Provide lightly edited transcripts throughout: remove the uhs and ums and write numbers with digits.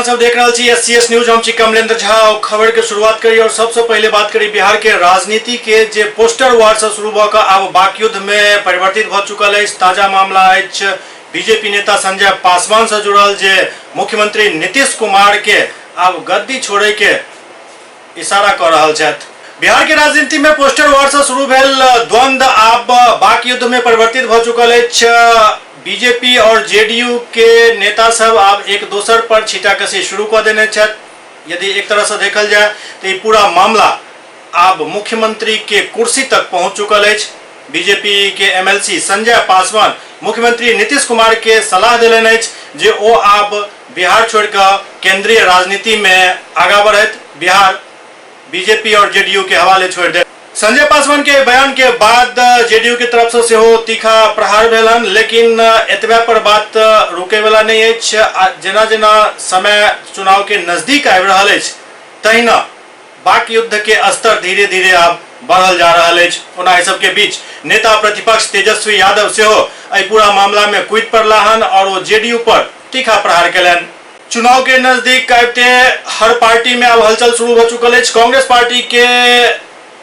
अहाँ सब देख रहे छी एससीएस न्यूज। हम छी कमलेंद्र झा। खबर के शुरुआत करी और सबसे पहले बात करी बिहार के राजनीति के जे पोस्टर वार से शुरू भऽ कऽ आब वाकयुद्ध में परिवर्तित भऽ चुकल अछि। ताजा मामला अछि बीजेपी नेता संजय पासवान से जुड़ल जे मुख्यमंत्री नीतीश कुमार के आब गद्दी छोड़े के इशारा कर रहल छथि। बिहार के राजनीति में पोस्टर वार से शुरू भेल द्वंद्व आब वाकयुद्ध में परिवर्तित भऽ चुकल अछि। बीजेपी और जेडीयू के नेता सब आब एक दोसर पर छींटाकशी शुरू कर देने छथि। यदि एक तरह से देखल जाए तो ये पूरा मामला आब मुख्यमंत्री के कुर्सी तक पहुंच चुकल अछि। बीजेपी के एमएलसी संजय पासवान मुख्यमंत्री नीतीश कुमार के सलाह देलनि अछि जे ओ आब बिहार छोड़ कर केंद्रीय राजनीति में आगा बढ़त, बिहार बीजेपी और जेडीयू के हवाले छोड़ दे। संजय पासवान के बयान के बाद जेडीयू की तरफ से सेहो तीखा प्रहार भेलन, लेकिन एतबे पर बात रुके वाला नहीं है। जेना जेना समय चुनाव के नजदीक आबि रहल अछि तहिना वाकयुद्ध के स्तर धीरे धीरे आब बढ़ल जा रहल अछि। ओना एहि सब के बीच नेता प्रतिपक्ष तेजस्वी यादव सेहो एहि पूरा मामला में कूद पड़ला हन और वो जेडीयू पर तीखा प्रहार केलनि। चुनाव के नजदीक आबते हर पार्टी में अब हलचल शुरू हो चुकल अछि। कांग्रेस पार्टी के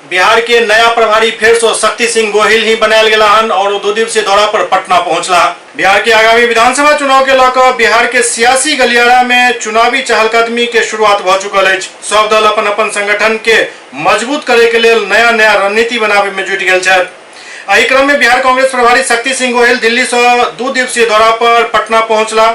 बिहार के नया प्रभारी फिर से शक्ति सिंह गोहिल ही बनायल गेला हन और 2 दिवसीय दौरा पर पटना पहुंचला। बिहार के आगामी विधानसभा चुनाव के लेकर बिहार के सियासी गलियारा में चुनावी चहलकदमी के शुरुआत भ चुकल अछि। सब दल अपन अपन संगठन के मजबूत करे के लेल नया नया रणनीति बनावे में जुट गेल छथि। एहि क्रम में बिहार कांग्रेस प्रभारी शक्ति सिंह गोहिल दिल्ली से 2 दिवसीय दौरा पर पटना पहुंचला।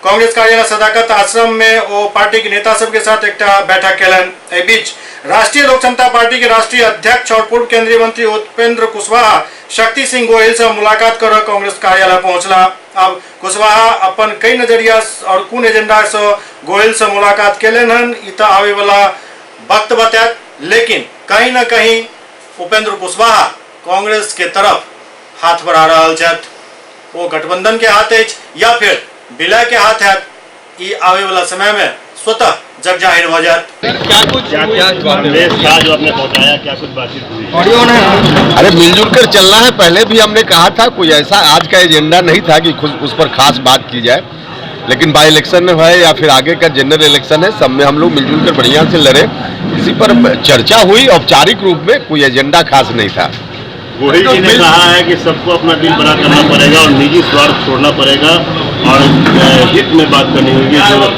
कांग्रेस कार्यालय सदाकत आश्रम में वो पार्टी के नेता सब के साथ एक बैठक केलन। एहि बीच राष्ट्रीय लोक समता पार्टी के राष्ट्रीय अध्यक्ष और पूर्व केंद्रीय मंत्री उपेंद्र कुशवाहा शक्ति सिंह गोहिल से मुलाकात कर कांग्रेस कार्यालय पहुंचला। अब कुशवाहा अपन कई नजरिया और कुन एजेंडा से गोहिल से मुलाकात केलन हन इ त आवे वाला वक्त बतायत, लेकिन कहीं न कहीं उपेंद्र कुशवाहा कांग्रेस के तरफ हाथ बढ़ा रहल छथि। वो गठबंधन के हाथ अछि या फिर विलय के हाथ है, ये आवे वाला समय में स्वतः जग जाहिर हो जाए। क्या जो आपने पहुंचाया, क्या कुछ बातचीत हुई? अरे मिलजुल कर चलना है। पहले भी हमने कहा था, कोई ऐसा आज का एजेंडा नहीं था कि खुद उस पर खास बात की जाए, लेकिन बाई इलेक्शन में है या फिर आगे का जनरल इलेक्शन है, सब में हम लोग मिलजुल कर बढ़िया से लड़े। इसी पर चर्चा हुई, औपचारिक रूप में कोई एजेंडा खास नहीं था। गोहिल जी ने कहा है कि सबको अपना दिल बड़ा करना पड़ेगा और निजी स्वार्थ छोड़ना पड़ेगा और हित में बात करनी होगी जो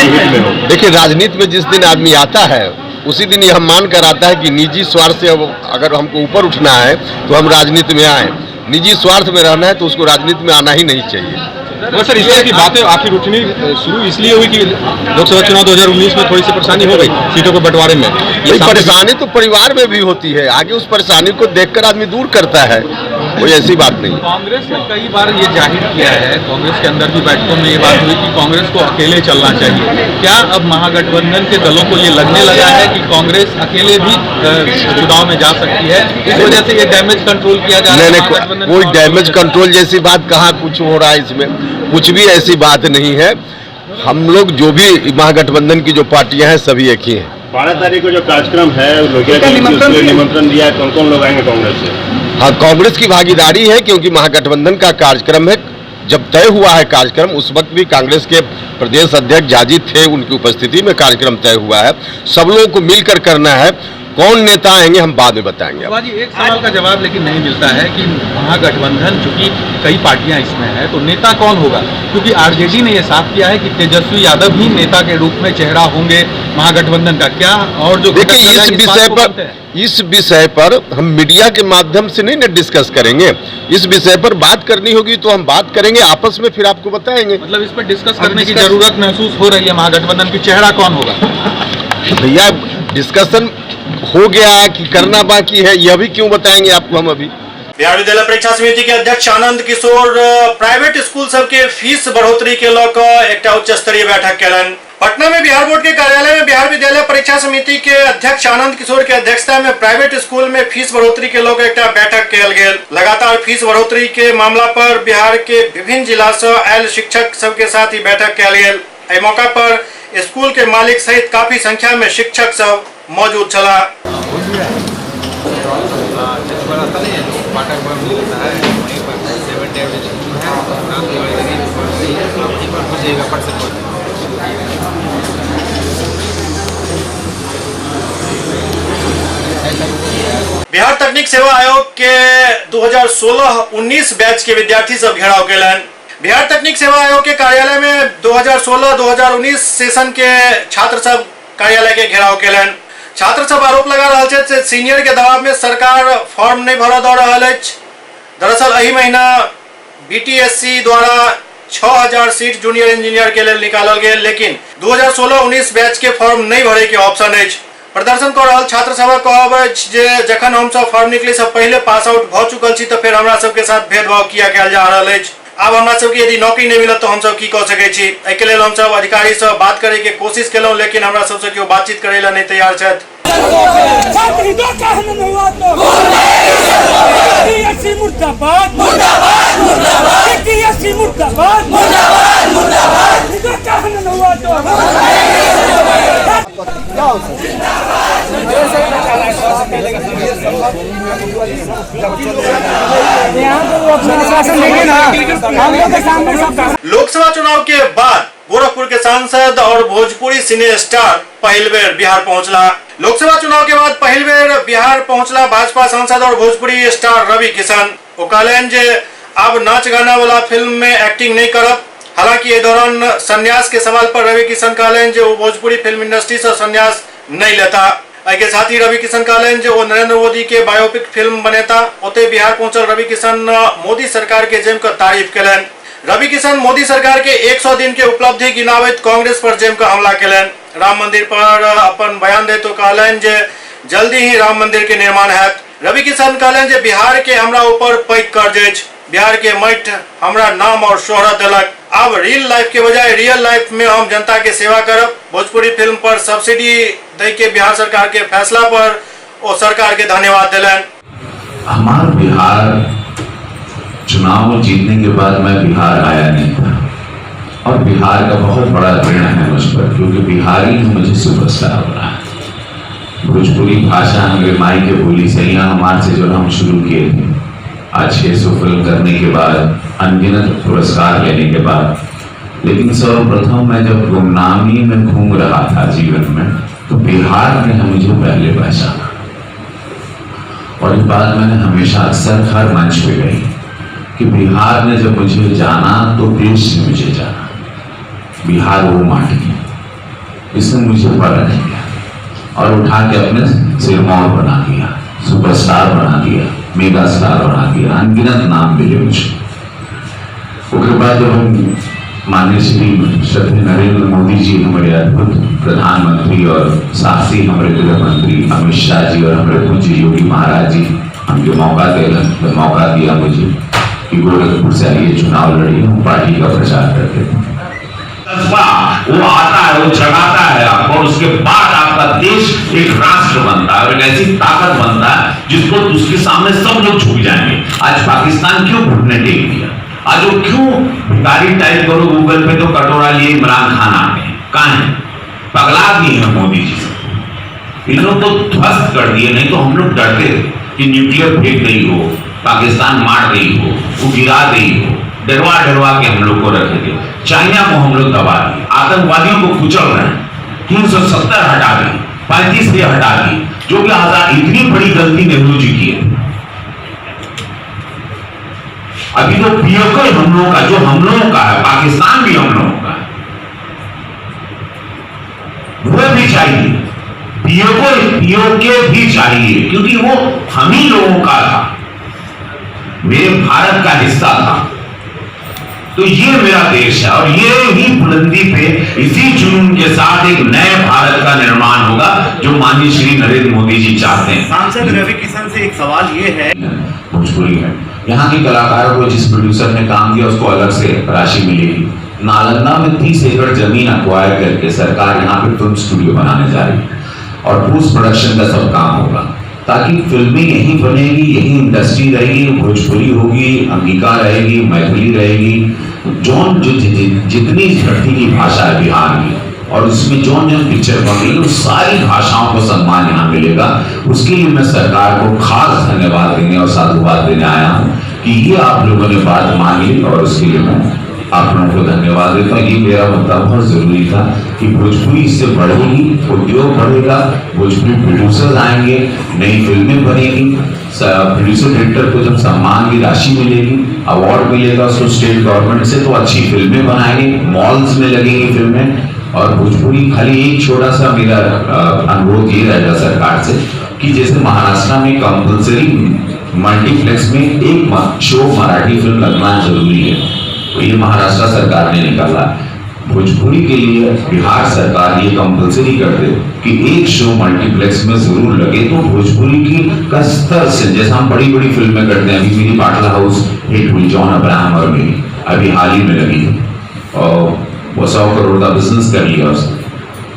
हित में हो। देखिए, राजनीति में जिस दिन आदमी आता है उसी दिन ये हम मान कर आता है कि निजी स्वार्थ से अगर हमको ऊपर उठना है तो हम राजनीति में आए। निजी स्वार्थ में रहना है तो उसको राजनीति में आना ही नहीं चाहिए। तो सर, इस तरह की बातें आखिर उठनी शुरू इसलिए हुई कि लोकसभा चुनाव 2019 में थोड़ी सी परेशानी हो गई सीटों के बंटवारे में। ये परेशानी तो परिवार में भी होती है, आगे उस परेशानी को देखकर आदमी दूर करता है, कोई ऐसी बात नहीं। कांग्रेस ने कई बार ये जाहिर किया है, कांग्रेस के अंदर भी बैठकों में ये बात हुई कि कांग्रेस को अकेले चलना चाहिए। क्या अब महागठबंधन के दलों को ये लगने लगा है कि कांग्रेस अकेले भी चुनाव में जा सकती है, इस वजह से ये डैमेज कंट्रोल किया जा रहा है? कोई डैमेज कंट्रोल जैसी बात कहाँ कुछ हो रहा है, इसमें कुछ भी ऐसी बात नहीं है। हम लोग जो भी महागठबंधन की जो पार्टियां हैं सभी एक ही हैं। 12 तारीख को जो कार्यक्रम है निमंत्रण दिया है, कौन कौन लोग आएंगे कांग्रेस से? हाँ, कांग्रेस की भागीदारी है क्योंकि महागठबंधन का कार्यक्रम है। जब तय हुआ है कार्यक्रम, उस वक्त भी कांग्रेस के प्रदेश अध्यक्ष जाजी थे, उनकी उपस्थिति में कार्यक्रम तय हुआ है। सब लोगों को मिलकर करना है। कौन नेता आएंगे हम बाद में बताएंगे। बाजी, एक सवाल का जवाब लेकिन नहीं मिलता है कि महागठबंधन चूंकि कई पार्टियां इसमें है तो नेता कौन होगा, क्योंकि आरजेडी ने यह साफ किया है कि तेजस्वी यादव ही नेता के रूप में चेहरा होंगे महागठबंधन का। क्या और जो देखिए, इस विषय पर हम मीडिया के माध्यम से नहीं न डिस्कस करेंगे। इस विषय पर बात करनी होगी तो हम बात करेंगे आपस में, फिर आपको बताएंगे। मतलब इस पर डिस्कस करने की जरूरत महसूस हो रही है महागठबंधन की चेहरा कौन होगा? भैया, डिस्कशन हो गया कि करना बाकी है, यह भी क्यों बताएंगे आपको हम अभी। बिहार विद्यालय परीक्षा समिति के अध्यक्ष आनंद किशोर प्राइवेट स्कूल सबके फीस बढ़ोतरी के लेकर एक उच्च स्तरीय बैठक केलन। पटना में बिहार बोर्ड के कार्यालय में बिहार विद्यालय परीक्षा समिति के अध्यक्ष आनंद किशोर के अध्यक्षता में प्राइवेट स्कूल में फीस बढ़ोतरी के लेकर एक बैठक कल गेल। लगातार फीस बढ़ोतरी के मामला पर बिहार के विभिन्न जिला से आयल शिक्षक सबके साथ ही बैठक कल गेल। एहि मौका पर स्कूल के मालिक सहित काफी संख्या में शिक्षक सब मौजूद छला। बिहार तकनीक सेवा आयोग के 2016-19 बैच के विद्यार्थी सब घेराव केलन। बिहार तकनीक सेवा आयोग के कार्यालय में 2016-2019 सेशन के छात्र सब कार्यालय के घेराव केलन। छात्र सब आरोप लगा रहा है कि सीनियर के दबाव में सरकार फॉर्म नहीं भरा दऽ रहल अछि। दरअसल एही महीना बीटीएससी द्वारा 6000 सीट जूनियर इंजीनियर के लिए निकालल गेल, लेकिन 2016-19 बैच के फॉर्म नहीं भरे के ऑप्शन अछि। प्रदर्शन कर रहल छात्र सब कहब अछि जे जखन हम सब फॉर्म निकले से पहले पास आउट भ चुकल छी तो फिर हमरा सब के साथ भेदभाव किया कयल जा रहल अछि। आब हमरा सब के यदि नौकरी नहीं मिलत तो हम सब की कऽ सकै छी। एहि के लेल हम सब अधिकारी से बात करे के कोशिश केलहुं, लेकिन हमरा सब से केओ बातचीत करे ला नहीं तैयार छथि। लोकसभा चुनाव के बाद गोरखपुर के सांसद और भोजपुरी सिने स्टार पहल बेर बिहार पहुंचला। लोकसभा चुनाव के बाद पहल बेर बिहार पहुंचला भाजपा सांसद और भोजपुरी स्टार रवि किशन। वो कहलन जे अब नाच गाना वाला फिल्म में एक्टिंग नहीं करब। हालांकि इस दौरान संन्यास के सवाल पर रवि किशन कहलन जे वो भोजपुरी फिल्म इंडस्ट्री से संन्यास नहीं लेता। के साथ ही रवि किशन कहलन जे वो नरेंद्र मोदी के बायोपिक फिल्म बनेता। ओते बिहार पहुंचल रवि किशन मोदी सरकार के जमकर तारीफ केलन। रवि किशन मोदी सरकार के 100 दिन के उपलब्धि गिनावैत कांग्रेस पर जमकर हमला केलन। राम मंदिर पर अपन बयान दे तो कहलन जे जल्दी ही राम मंदिर के निर्माण हैत। रवि किशन कहलन जे बिहार के हमरा ऊपर पैघ कर्ज अछि। बिहार के मठ हमरा नाम और शोहरत देलक। अब रियल लाइफ के बजाय रियल लाइफ में हम जनता के सेवा करब। भोजपुरी फिल्म पर सब्सिडी दे के बिहार सरकार के फैसला पर वो सरकार के धन्यवाद दिलन। हमारा बिहार चुनाव जीतने के बाद मैं बिहार आया नहीं था और बिहार का बहुत बड़ा ऋण है मुझ पर, क्योंकि बिहारी ने मुझे सुपरस्टार बनाया। भोजपुरी भाषा हमारे माई के बोली से यहाँ हमारे से जो हम शुरू किए थे, आज 600 फिल्म करने के बाद, अनगिनत पुरस्कार लेने के बाद, लेकिन सर्वप्रथम मैं जब गुमनामी में घूम रहा था जीवन में, तो बिहार ने मुझे पहले पहचाना। और ये बात मैंने हमेशा अक्सर हर मंच पे कही कि बिहार ने जब मुझे जाना तो देश ने मुझे जाना। बिहार वो माटी, इसने मुझे परख लिया और उठा के अपने सिरमौर बना दिया, सुपरस्टार बना दिया, मेगा स्टार बना दिया, अनगिनत नाम मिले मुझे। उसके बाद जब हम माननीय श्री नरेंद्र मोदी जी, हमारे अद्भुत प्रधानमंत्री और साहसी हमारे गृह मंत्री अमित शाह जी और हमारे पूज्य योगी महाराज जी हमको मौका दिया मुझे कि गोरखपुर से आइए चुनाव लड़िए, हम पार्टी का प्रचार करते थे। वो आता है, वो जगाता है आपको, और उसके बाद आपका देश एक राष्ट्र बनता है और एक ऐसी ताकत बनता है जिसको उसके सामने सब लोग झुक जाएंगे। आज पाकिस्तान क्यों घुटने टेक दिया? आज वो क्यों भिखारी टाइप करो गूगल पे तो कटोरा लिए इमरान खान आ गए? कहां है? पगला दिए हैं मोदी जी। इन लोग को ध्वस्त कर दिए, नहीं तो हम लोग डरते थे कि न्यूक्लियर फेंक रही हो, पाकिस्तान मार रही हो, वो गिरा रही हो, डरवा डरवा के हम लोग को रखेंगे। चाइना को हम लोग दबा दिए, आतंकवादियों को कुचल रहे हैं, 370 हटा दिए, 35 से हटा दिए, जो कि आजाद इतनी बड़ी गलती नेहरू जी की है। अभी तो पीओके हम लोगों का, जो हम लोगों का है, पाकिस्तान भी हम लोगों का है, वो भी चाहिए, पीओके भी चाहिए, क्योंकि वो हम ही लोगों का था, मेरे भारत का हिस्सा था। तो ये मेरा देश है और ये ही बुलंदी पे इसी जुनून के साथ एक नए भारत का निर्माण होगा जो माननीय श्री नरेंद्र मोदी जी चाहते हैं। सांसद रवि किशन से एक सवाल ये है, भोजपुरी है, यहाँ के कलाकारों को जिस प्रोड्यूसर ने काम दिया उसको अलग से राशि मिलेगी। नालंदा में 30 एकड़ जमीन अक्वायर करके सरकार यहाँ पे फिल्म स्टूडियो बनाने जा रही है और पोस्ट प्रोडक्शन का सब काम होगा, ताकि फिल्में यहीं बनेगी, यहीं इंडस्ट्री रहेगी, भोजपुरी होगी, अंगिका रहेगी, मैथिली रहेगी, जौन जो जितनी धरती की भाषा है बिहार की, और उसमें जौन जौन पिक्चर बन रही है उस सारी भाषाओं को सम्मान यहाँ मिलेगा। उसके लिए मैं सरकार को खास धन्यवाद देने और साधुवाद देने आया हूँ कि ये आप लोगों ने बात मान ली और उसके लिए मैं आप लोगों को धन्यवाद देता हूँ। ये मेरा मुद्दा बहुत जरूरी था कि भोजपुरी इससे बढ़ेगी, उद्योग बढ़ेगा, भोजपुरी प्रोड्यूसर्स आएंगे, नई फिल्में बनेगी, प्रोड्यूसर डायरेक्टर को जब सम्मान की राशि मिलेगी, अवार्ड मिलेगा उसको स्टेट गवर्नमेंट से, तो अच्छी फिल्में बनाएंगे, मॉल्स में लगेंगी फिल्में। और भोजपुरी खाली एक छोटा सा मेरा अनुरोध ये रहेगा सरकार से कि जैसे महाराष्ट्र में कंपल्सरी मल्टीप्लेक्स में एक शो मराठी फिल्म लगना जरूरी है, तो ये महाराष्ट्र सरकार ने निकाला। भोजपुरी के लिए बिहार सरकार ये कंपल्सरी कर दे कि एक शो मल्टीप्लेक्स में जरूर लगे, तो भोजपुरी की का स्तर से, जैसे हम बड़ी बड़ी फिल्में करते हैं, अभी मेरी बाटला हाउस हिट हुई जॉन अब्राहम और मेरी अभी हाल ही में लगी और वो 100 करोड़ का बिजनेस कर लिया उसने।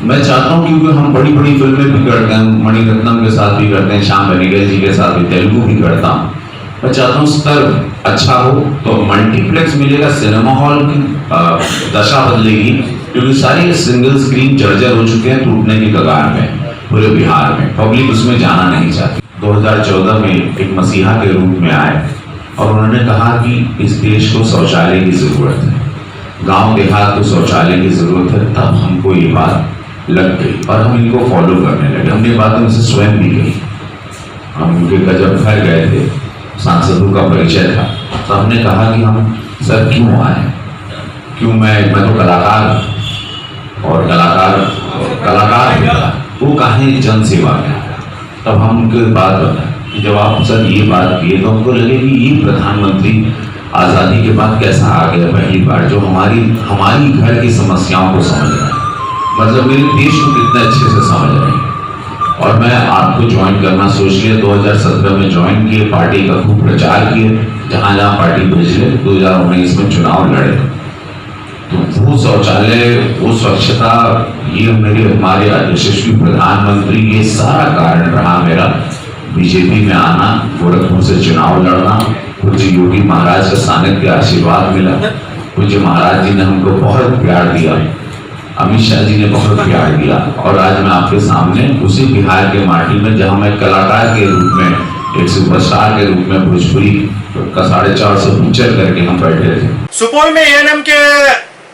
मैं चाहता हूँ क्योंकि हम बड़ी बड़ी फिल्में भी करते हैं, मणिरत्नम के साथ भी करते हैं, श्याम बेनेगल जी के साथ भी, तेलुगु भी करता हूँ। मैं चाहता हूँ स्तर अच्छा हो तो मल्टीप्लेक्स मिलेगा, सिनेमा हॉल की दशा बदलेगी, क्योंकि सारे सिंगल स्क्रीन जर्जर हो चुके हैं, टूटने की कगार में पूरे बिहार में, पब्लिक उसमें जाना नहीं चाहती। 2014 में एक मसीहा के रूप में आए और उन्होंने कहा कि इस देश को शौचालय की जरूरत है, गांव देहात को शौचालय की जरूरत है। तब हमको ये बात लग गई और हम इनको फॉलो करने लगे। हमने ये बात उनसे स्वयं भी कही, हम उनके गजब घर गए थे, सांसदों का परिचय था, तो हमने कहा कि हम सर क्यों आए, क्यों मैं तो कलाकार और कलाकार वो कहें जन सेवा में। तब हम उनके बात बताए कि जब आप सर ये बात किए तो हमको लगे कि ये प्रधानमंत्री आज़ादी के बाद कैसा आ गया पहली बार, जो हमारी घर की समस्याओं को समझ रहा है, मतलब मेरे देश को कितने अच्छे से समझ रहे हैं। और मैं आपको ज्वाइन करना सोच लिया, 2017 में ज्वाइन किए, पार्टी का खूब प्रचार किए, जहाँ जहाँ पार्टी भेजे, 2019 में चुनाव लड़े। तो वो शौचालय, वो स्वच्छता, ये हमारे यशस्वी प्रधानमंत्री, ये सारा कारण रहा मेरा बीजेपी में आना, गोरखपुर से चुनाव लड़ना। पूज्य योगी महाराज का सानिध्य आशीर्वाद मिला, पूज्य महाराज जी ने हमको बहुत प्यार दिया, अमित शाह जी ने बहुत प्यार दिया, और आज मैं आपके सामने उसी बिहार के माटी में, जहां मैं कलाकार के रूप में, एक सुपरस्टार के रूप में भोजपुरी का 450 फीचर करके हम बैठे थे। सुपौल में एएनएम के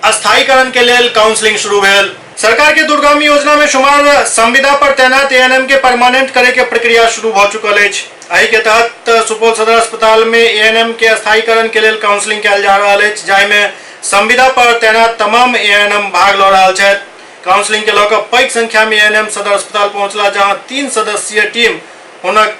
अस्थायीकरण के लिए काउंसलिंग शुरू भेल। सरकार के दूरगामी योजना में शुमार संविदा पर तैनात एएनएम के परमानेंट करे के प्रक्रिया शुरू हो चुकल अछि। एहि के तहत सुपौल सदर अस्पताल में एएनएम के अस्थायीकरण के लिए काउंसलिंग कयल जा रहल अछि, जाहि में संविदा पर तैनात तमाम एएनएम भाग ल रहल छथि। काउंसलिंग के लऽ कऽ पैघ संख्या में एएनएम सदर अस्पताल पहुंचला, जहां 3 सदस्यीय टीम हुनक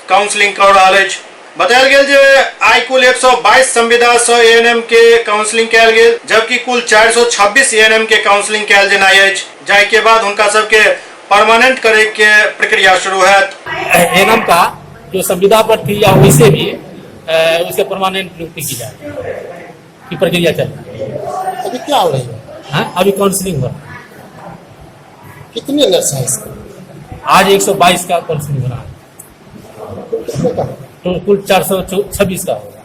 काउंसलिंग कर रहल अछि। बतायल गेल जे आइ कुल 122 संविदा से एएनएम के काउंसलिंग कयल गेल, जबकि कुल 426 एएनएम के काउंसलिंग कयल जेनाइ अछि, जाहि के बाद हुनका सबके परमानेंट करे के प्रक्रिया शुरू हैत। एएनएम का जो संविदा पर थी या वैसे भी उसे परमानेंट नियुक्ति की जाए की प्रक्रिया चल रही है। अभी क्या हो रही है? हाँ, अभी काउंसलिंग हो रहा है। कितने नर्स है इसका? आज 122 का काउंसलिंग हो रहा है, तो कुल 426 का होगा।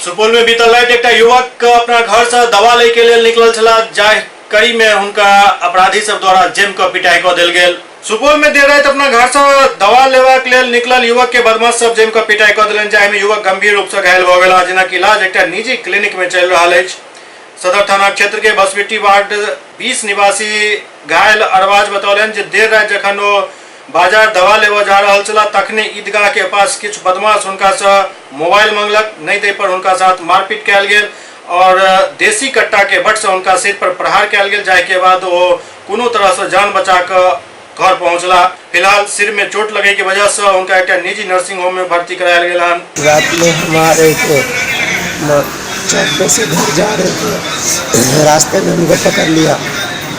सुपौल में बीतल राति एक युवक अपना घर से दवा ले के लिए निकलल छला, जाहि कड़ी में हुनका अपराधी सब द्वारा जेम के पिटाई कऽ देल गेल। सुपौल में देर राति अपना घर से दवा लेबाक लेल निकलल युवक के बदमाश सब जेम के पिटाई कऽ देलनि, जाहि में युवक गंभीर रूप से घायल भऽ गेला, जेना कि इलाज एक निजी क्लिनिक में चलि रहल अछि। सदर थाना क्षेत्र के बसबिट्टी वार्ड 20 निवासी घायल अरबाज बतौलनि जे देर राति जखन ओ बाजार दवा लेबऽ जा रहल छला, तखने ईदगाह के पास किछु बदमाश हुनका से मोबाइल मंगलक, नहीं दै पर हुनका साथ मारपीट कयल गेल और देसी कट्टा के बट से हुनका सिर पर प्रहार कयल गेल, जाहि के बाद वो कोनो तरह से जान बचा कर घर पहुंचला। फिलहाल सिर में चोट लगे की वजह से उनका एक निजी नर्सिंग होम में भर्ती कराया गया है। रात में हमारे चौक पे से घर जा रहे थे, रास्ते में उनको पकड़ लिया,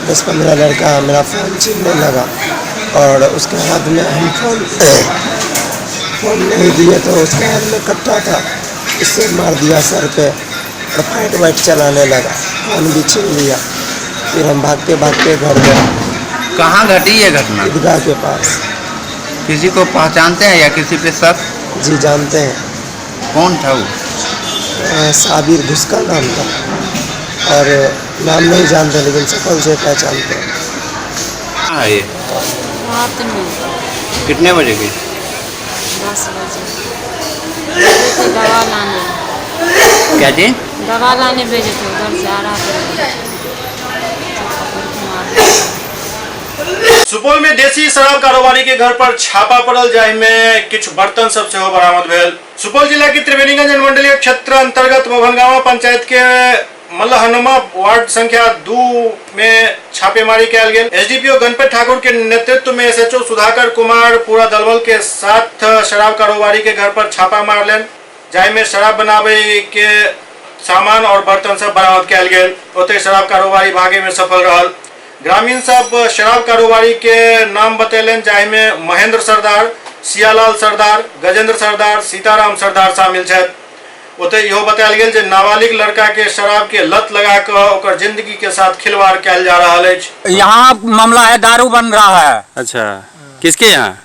10-15 लड़का मेरा फ़ोन छीनने लगा और उसके हाथ में हम फ़ोन नहीं दिए तो उसके हाथ में कट्टा था, इससे मार दिया सर पे और फाइट वाइट चलाने लगा, फ़ोन भी छीन लिया। फिर हम भागते भागते घर गए। कहाँ घटी ये घटना? ईदगाह के पास। किसी को पहचानते हैं या किसी पे शक? जी जानते हैं। कौन था वो? साबिर घुसका नाम था, और नाम नहीं जानते लेकिन शक्ल से पहचानते हैं। हाँ, ये रात में कितने बजे की? 10 बजे दवा लाने। क्या जी? दवा लाने भेजे थे, उधर से आ रहा था। सुपौल में देसी शराब कारोबारी के घर पर छापा पड़ल, जाहि में किछु बर्तन सब सेहो बरामद भेल। सुपौल जिला के त्रिवेणीगंज अनुमंडलीय क्षेत्र अंतर्गत मोहनगांव पंचायत के मल्लहनुमा वार्ड संख्या 2 में छापेमारी कयल गेल। एसडीपीओ गणपत ठाकुर के नेतृत्व में एसएचओ सुधाकर कुमार पूरा दलबल के साथ शराब कारोबारी के घर पर छापा मारलन, जाहि में शराब बनावे के सामान और बर्तन सब बरामद कयल गेल। ओते शराब कारोबारी भागे में सफल रहल। ग्रामीण सब शराब कारोबारी के नाम बतेलन, जाहि में महेंद्र सरदार, सियालाल सरदार, गजेंद्र सरदार, सीताराम सरदार शामिल छथि। ओते इहो बतायल गेल जे नाबालिग लड़का के शराब के लत लगा कर ओकर जिंदगी के साथ खिलवाड़ कयल जा रहल अछि। यहाँ मामला है, दारू बन रहा है। अच्छा, किसके यहाँ?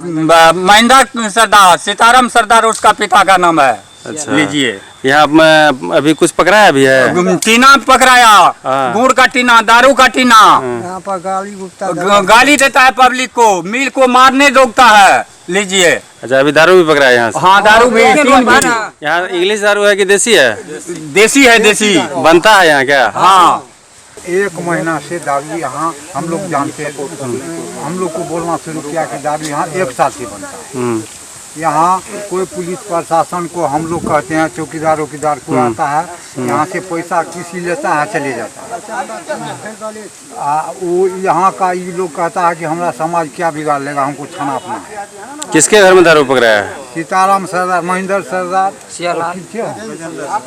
महेंद्र सरदार, सीताराम सरदार उसका पिता का नाम है। अच्छा, लीजिए। यहाँ में अभी कुछ पकड़ाया भी है? टीना पकड़ाया, गुड़ का टीना, दारू का टीना। यहाँ पर गाली देता है पब्लिक को, मिल को मारने रोकता है। लीजिए। अच्छा, अभी दारू भी पकड़ा है यहाँ से? हाँ, दारू भी। यहाँ इंग्लिश दारू है कि देसी है? देसी है, देसी बनता है यहाँ क्या? हाँ। 1 महीना से दारू यहाँ हम लोग जानते हैं, हम लोग को बोलना शुरू किया कि दारू यहाँ 1 साल से बनता है। यहाँ कोई पुलिस प्रशासन को हम लोग कहते हैं, चौकीदार वकीदार को आता है, यहाँ से पैसा किसी लेता है, चले जाता है। वो यहाँ का ये लोग कहता है कि हमारा समाज क्या बिगाड़ लेगा, हमको थाना अपना है। किसके घर में दारू पकड़ाया है? सीताराम सरदार, महेंद्र सरदार,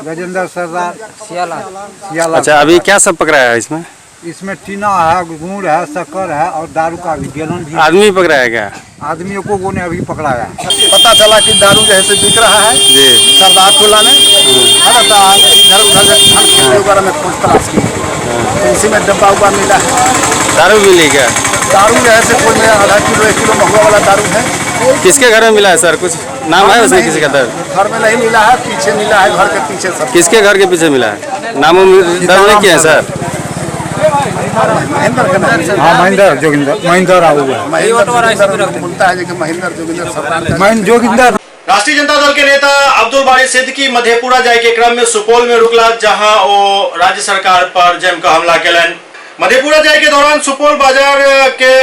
गजेंद्र सरदार, सियालाल। अच्छा, अभी क्या सब पकड़ाया है इसमें? इसमें टीना है, गुड़ है, शक्कर है और दारू का गैलन भी। आदमी पकड़ाया क्या? आदमियों को ने अभी पकड़ाया है। पता चला कि दारू जैसे बिक रहा है जी सरदार टोला में, इधर उधर वगैरह में खोज तलाश की, तो इसी में डब्बा उब्बा मिला है। दारू मिली क्या? दारू जैसे कोई में आधा किलो 1 किलो महुआ वाला दारू है। किसके घर में मिला है सर? कुछ नाम है उसमें किसी का? घर में नहीं मिला है, पीछे मिला है, घर के पीछे सब। किसके घर के पीछे मिला है? नामों दर्ज नहीं किया है सर? महेंद्र जोगिंदर, जोगिंदर। राष्ट्रीय जनता दल के नेता अब्दुल बारी सिद्दीकी मधेपुरा जाय के क्रम में सुपौल में रुकला, जहां वो राज्य सरकार पर जमकर हमला केलन। मधेपुरा जाय के दौरान सुपौल बाजार के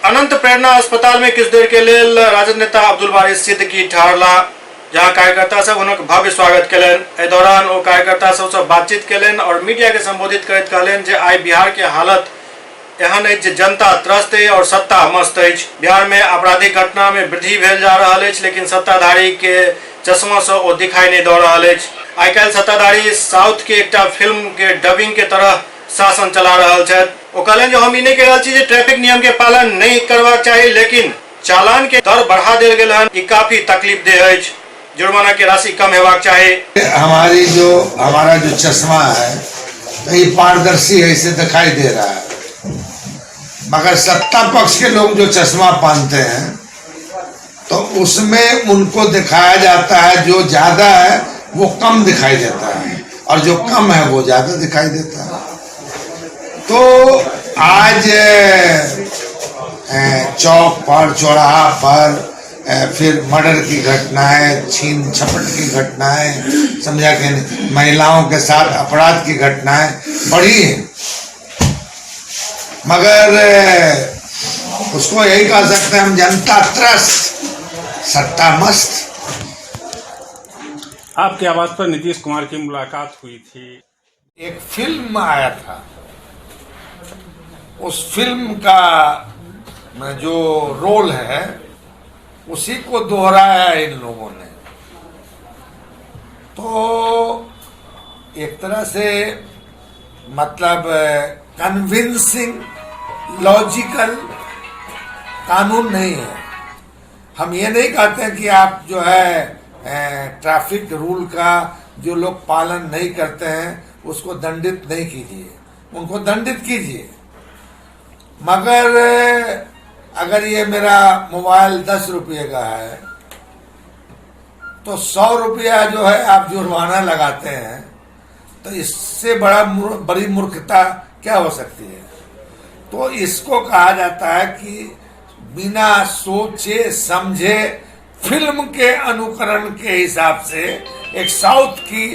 अनंत प्रेरणा अस्पताल में किछु देर के लेल राजद नेता अब्दुल बारी सिद्दीकी ठहरला, जहां कार्यकर्ता सब हुनक भव्य स्वागत केलन। एहि दौरान ओ कार्यकर्ता सबसँ बातचीत केलन और मीडिया के संबोधित करैत कहलनि जे आइ बिहार के हालत एहन अछि जे जनता त्रस्त अछि और सत्ता मस्त अछि। बिहार में आपराधिक घटना में वृद्धि भेल जा रहल अछि, लेकिन सत्ताधारी के चश्मा से ओ दिखाई नहीं दऽ रहल अछि। आइ काल्हि सत्ताधारी साउथ के एकटा फिल्म के डबिंग के तरह शासन चला रहल छथि। ओ कहलनि जे हम ई नहि कहि रहल छी जे ट्रैफिक नियम के पालन नहीं करबाक चाही, लेकिन चालान के दर बढ़ा देल गेल हन, ई काफी तकलीफदेह अछि। जुर्माना की राशि कम हेबाक चाहिए। हमारा जो चश्मा है ये पारदर्शी है, इसे दिखाई दे रहा है, मगर सत्ता पक्ष के लोग जो चश्मा पहनते हैं तो उसमें उनको दिखाया जाता है जो ज्यादा है वो कम दिखाई देता है और जो कम है वो ज्यादा दिखाई देता है। तो आज चौक पर, चौराहा पर, फिर मर्डर की घटनाएं, छीन झपट की घटनाएं, समझा कि महिलाओं के साथ अपराध की घटनाएं बढ़ी हैं, मगर उसको यही कह सकते हैं हम, जनता त्रस्त, सत्ता मस्त। आपकी आवाज पर नीतीश कुमार की मुलाकात हुई थी। एक फिल्म आया था, उस फिल्म का जो रोल है उसी को दोहराया इन लोगों ने। तो एक तरह से मतलब कन्विंसिंग, लॉजिकल कानून नहीं है। हम ये नहीं कहते हैं कि आप जो है ट्रैफिक रूल का जो लोग पालन नहीं करते हैं उसको दंडित नहीं कीजिए, उनको दंडित कीजिए, मगर अगर ये मेरा मोबाइल 10 रुपये का है तो 100 रुपया जो है आप जुर्माना लगाते हैं, तो इससे बड़ी मूर्खता क्या हो सकती है। तो इसको कहा जाता है कि बिना सोचे समझे फिल्म के अनुकरण के हिसाब से एक साउथ की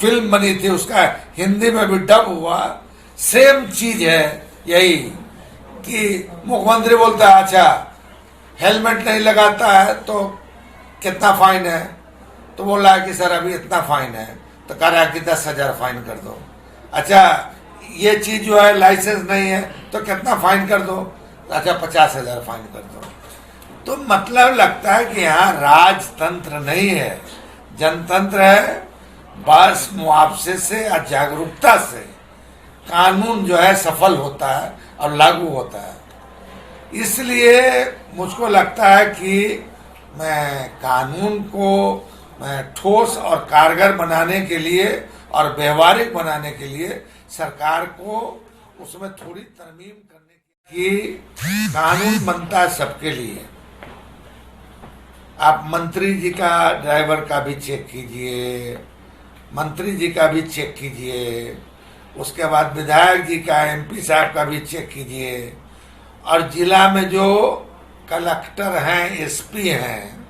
फिल्म बनी थी, उसका हिंदी में भी डब हुआ, सेम चीज है यही कि मुख्यमंत्री बोलता है अच्छा हेलमेट नहीं लगाता है तो कितना फाइन है, तो बोल रहा है कि सर अभी इतना फाइन है, तो कह रहा है कि 10,000 फाइन कर दो। अच्छा ये चीज जो है लाइसेंस नहीं है तो कितना फाइन कर दो, अच्छा 50,000 फाइन कर दो। तो मतलब लगता है कि यहाँ राजतंत्र नहीं है, जनतंत्र है। बस मुआवजे से या जागरूकता से कानून जो है सफल होता है और लागू होता है। इसलिए मुझको लगता है कि मैं कानून को मैं ठोस और कारगर बनाने के लिए और व्यवहारिक बनाने के लिए सरकार को उसमें थोड़ी तरमीम करने की, कानून बनता है सबके लिए। आप मंत्री जी का ड्राइवर का भी चेक कीजिए, मंत्री जी का भी चेक कीजिए, उसके बाद विधायक जी का, एमपी साहब का भी चेक कीजिए, और जिला में जो कलेक्टर हैं, एसपी हैं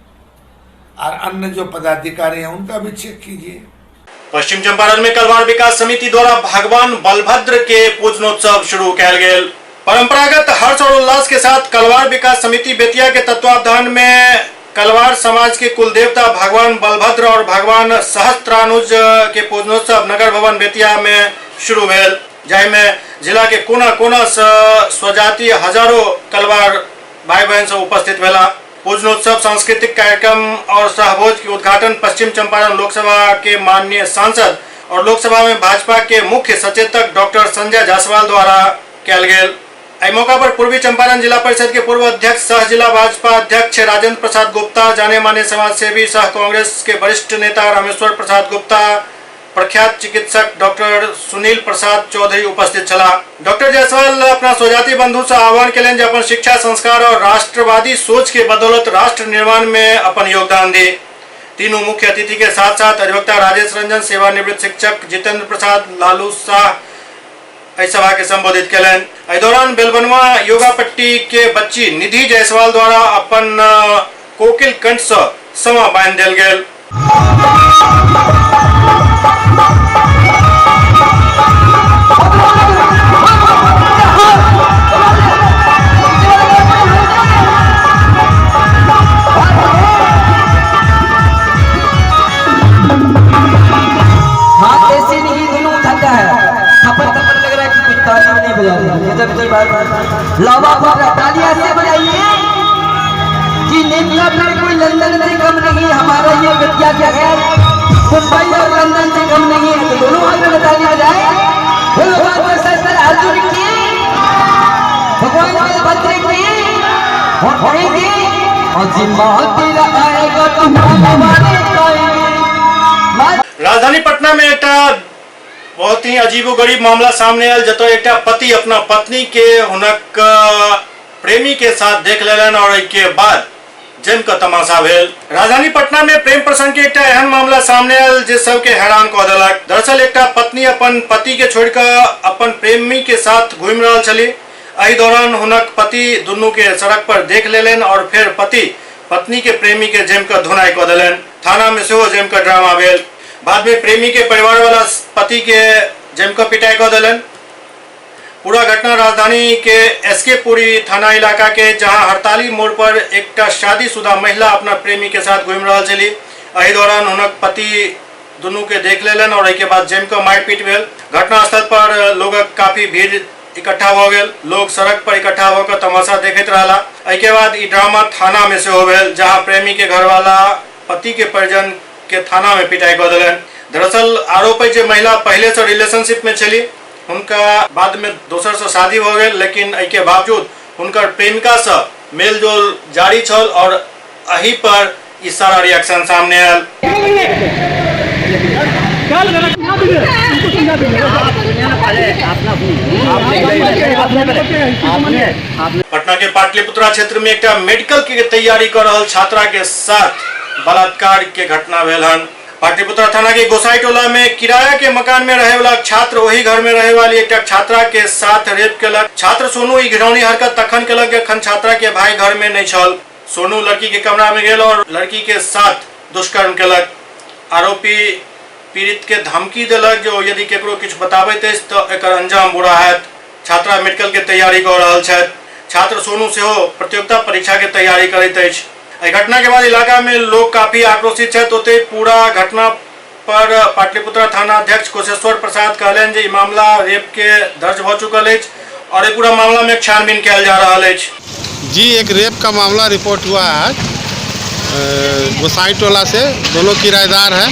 और अन्य जो पदाधिकारी हैं उनका भी चेक कीजिए। पश्चिम चंपारण में कलवार विकास समिति द्वारा भगवान बलभद्र के पूजनोत्सव शुरू कैल गेल। परंपरागत हर्ष और उल्लास के साथ कलवार विकास समिति बेतिया के तत्वावधान में कलवार समाज के कुल देवता भगवान बलभद्र और भगवान सहस्त्रानुज के पूजनोत्सव नगर भवन बेतिया में शुरू भेल, जाहि में जिला के कोना कोना से स्वजातीय हजारों कलवार भाई बहन सब उपस्थित भेला। पूजनोत्सव सांस्कृतिक कार्यक्रम और सहभोज के उद्घाटन पश्चिम चंपारण लोकसभा के माननीय सांसद और लोकसभा में भाजपा के मुख्य सचेतक डॉक्टर संजय जायसवाल द्वारा कैल गेल। एहि मौका पर पूर्वी चंपारण जिला परिषद के पूर्व अध्यक्ष सह जिला भाजपा अध्यक्ष राजेंद्र प्रसाद गुप्ता, जाने माने समाज सेवी सह कांग्रेस के वरिष्ठ नेता रामेश्वर प्रसाद गुप्ता, प्रख्यात चिकित्सक डॉक्टर सुनील प्रसाद चौधरी उपस्थित छला। डॉक्टर जायसवाल अपना स्वजाति बंधु से आह्वान कयलनि जे अपन शिक्षा, संस्कार और राष्ट्रवादी सोच के बदौलत राष्ट्र निर्माण में अपन योगदान दी। तीनों मुख्य अतिथि के साथ साथ अधिवक्ता राजेश रंजन, सेवानिवृत्त शिक्षक जितेंद्र प्रसाद, लालू शाह सभा के संबोधित कयलनि। एहि दौरान बेलबनवा योगा पट्टी के बच्ची निधि जायसवाल द्वारा अपन कोकिल कंठ से समा बांधि देल गेल। तालियां से बजाइए कि नेता में कोई लंदन से कम नहीं, हमारा ये बेतिया क्या है मुंबई और लंदन से कम नहीं है, तो दोनों हाथ में तालियां बजाए। अर्जुन की, भगवान बलभद्र की और जिम्मा तेरा आएगा राजधानी पटना में एक बहुत ही अजीबोगरीब मामला सामने आयल, जतो एक पति अपना पत्नी के हुनक प्रेमी के साथ देख लेलन और के बाद जम का तमाशा भेल। राजधानी पटना में प्रेम प्रसंग के एक एहन मामला सामने आयल जे सबके हैरान कऽ देलक। दरअसल एक पत्नी अपन पति के छोड़ कर अपन प्रेमी के साथ घूम रहा छली। एहि दौरान हुनक पति दुनू के सड़क पर देख लेलन और फिर पति पत्नी के प्रेमी के जम कर धुनाई कऽ देलन। थाना में सेहो जम कर ड्रामा भेल। बाद में प्रेमी के परिवार वाला पति के जमकर पिटाई कर दिलन। पूरा घटना राजधानी के एसके पुरी थाना इलाका के, जहां हड़ताली मोड़ पर एक शादीशुदा महिला अपना प्रेमी के साथ घूम रहा चली। एहि दौरान हुनक पति दुनू के देख लेलन और के बाद जमकर मारपीट भेल। घटनास्थल पर लोगक काफी भीड़ इकट्ठा हो गए। लोग सड़क पर इकट्ठा होकर तमाशा देखते रहला। एहि के बाद ई ड्रामा थाना में सेहो भेल, जहां प्रेमी के घरवाला पति के परिजन के थाना में पिटाई कर दिलन। दरअसल आरोप है जे महिला पहले से रिलेशनशिप में चली, उनका बाद में दोसर से शादी हो गई, लेकिन के बावजूद उनकर प्रेमिका से मेल जोल जारी छल और अही पर ई सारा रिएक्शन सामने आयल। पटना के पाटलिपुत्रा क्षेत्र में एक मेडिकल की तैयारी कर रहा छात्रा के साथ बलात्कार के घटना भेल हन। पाटलिपुत्रा थाना के गोसाई टोला में किराया के मकान में रहे वाला छात्र वही घर में रहे वाली एक छात्रा के साथ रेप केलक। छात्र सोनू ई घिनौनी हरकत तखन केलक जखन छात्रा के भाई घर में नहीं छल। सोनू लड़की के कमरा में गेल और लड़की के साथ दुष्कर्म केलक। आरोपी पीड़ित के धमकी दिलक जो यदि केकरो किछु बताबैत अछि तो एकर अंजाम बुरा हैत। छात्रा मेडिकल के तैयारी कऽ रहल छथि। छात्र सोनू सेहो प्रतियोगिता परीक्षा के तैयारी करैत अछि। एहि घटना के बाद इलाका में लोग काफी आक्रोशित छथि। ओते पूरा घटना पर पाटलिपुत्र थाना अध्यक्ष कुशेश्वर प्रसाद कहलनि जे ई मामला रेप के दर्ज भ चुकल अछि और ये पूरा मामला में छानबीन कयल जा रहल अछि। जी, एक रेप का मामला रिपोर्ट हुआ है गोसाई टोला से। दोनों किराएदार हैं।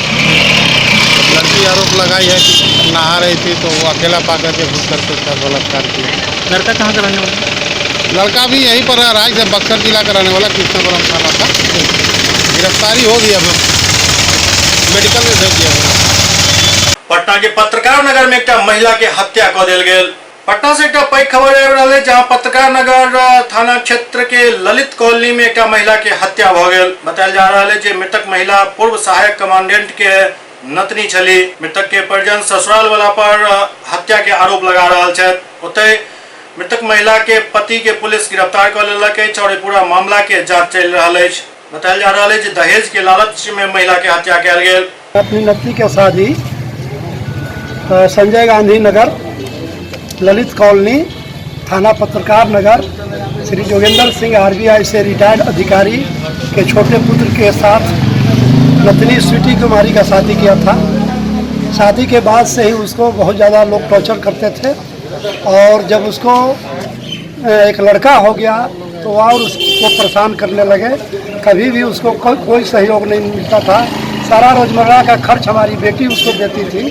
लड़की आरोप लगाई है कि नहा रही थी तो वो अकेला पा करके घुस करके उसका बलात्कार किया। लड़का कहाँ का रहने वाला? लड़का भी यहीं पर रह रहा है, बक्सर जिला का रहने वाला, कृष्णपुरम थाना का। गिरफ्तारी हो गई, अब मेडिकल में भेज दिया गया। पटना के पत्रकार नगर में एक महिला के हत्या कऽ देल गेल। पटना से एक पैघ खबर आबि रहल है जहां पत्रकार नगर थाना क्षेत्र के ललित कॉलोनी में एक महिला के हत्या भ गेल। बतायल जा रहा है जे मृतक महिला पूर्व सहायक कमांडेंट के नतनी छली। मृतक के परिजन ससुराल वाला पर हत्या के आरोप लगा रहा छथि। ओतय मृतक महिला के पति के पुलिस गिरफ्तार कर लेलक अछि और पूरा मामला के जांच चल रहा है। बतायल जा रहा है जे दहेज के लालच में महिला के हत्या कयल गेल। अपनी नतनी के शादी संजय गांधी नगर ललित कॉलोनी थाना पत्रकार नगर श्री जोगेंद्र सिंह आरबीआई से रिटायर्ड अधिकारी के छोटे पुत्र के साथ नतनी स्वीटी कुमारी का शादी किया था। शादी के बाद से ही उसको बहुत ज़्यादा लोग टॉर्चर करते थे और जब उसको एक लड़का हो गया तो और उसको परेशान करने लगे। कभी भी उसको कोई सहयोग नहीं मिलता था। सारा रोजमर्रा का खर्च हमारी बेटी उसको देती थी।